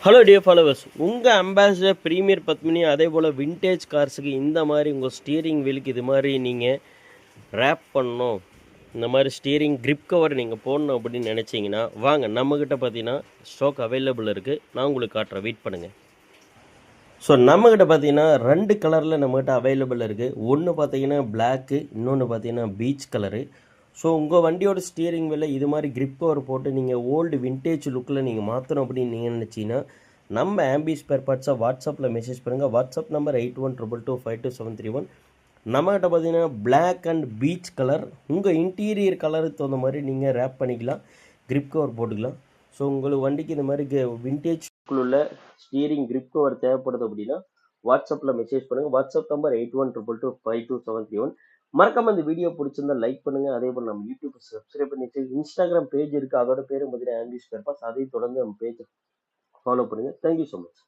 Hello dear followers, உங்கள் ambassador premier Padmini அதே போல் vintage கார்ஸுக்கு இந்த மாதிரி உங்கள் ஸ்டீரிங் வீலுக்கு இது மாதிரி நீங்கள் ரேப் பண்ணணும், இந்த மாதிரி ஸ்டீரிங் கிரிப் கவர் நீங்கள் போடணும் அப்படின்னு நினச்சிங்கன்னா வாங்க, நம்மக்கிட்ட பார்த்தீங்கன்னா ஸ்டாக் அவைலபிள் இருக்குது. நான் உங்களுக்கு காட்டுறேன், வெயிட் பண்ணுங்கள். ஸோ நம்மக்கிட்ட பார்த்தீங்கன்னா 2 கலரில் நம்மக்கிட்ட அவைலபிள் இருக்குது. ஒன்று பார்த்தீங்கன்னா பிளாக்கு, இன்னொன்று பார்த்தீங்கன்னா பீச் கலரு. ஸோ உங்கள் வண்டியோட ஸ்டியரிங் வீலில் இது மாதிரி கிரிப் கவர் போட்டு நீங்கள் ஓல்டு விண்டேஜ் லுக்கில் நீங்கள் மாற்றணும் அப்படின்னு நீங்கள் நினச்சிங்கன்னா நம்ம ஆம்பி ஸ்பேர் பார்ட்ஸை வாட்ஸ்அப்பில் மெசேஜ் பண்ணுங்கள். WhatsApp number 8122252731. நம்மகிட்ட பார்த்தீங்கன்னா பிளாக் அண்ட் பீச் கலர், உங்கள் இன்டீரியர் கலருக்கு தகுந்த மாதிரி நீங்கள் ரேப் பண்ணிக்கலாம், கிரிப் கவர் போட்டுக்கலாம். ஸோ உங்களுக்கு வண்டிக்கு இந்த மாதிரி விண்டேஜ் உள்ள ஸ்டீரிங் கிரிப் கவர் தேவைப்படுது அப்படின்னா வாட்ஸ்அப்பில் மெசேஜ் பண்ணுங்கள். WhatsApp number 8122252731. மறக்காம இந்த வீடியோ பிடிச்சிருந்தா லைக் பண்ணுங்க. அதே போல் நம்ம யூடியூப் சப்ஸ்கிரைப் பண்ணி வச்சு இன்ஸ்டாகிராம் பேஜ் இருக்கு, அதோட பேரும் பார்த்தீங்கன்னா ஆம்பி ஸ்பேர் பார்ட்ஸ். அதையும் தொடர்ந்து நம்ம பேஜ் ஃபாலோ பண்ணுங்க. Thank you so much.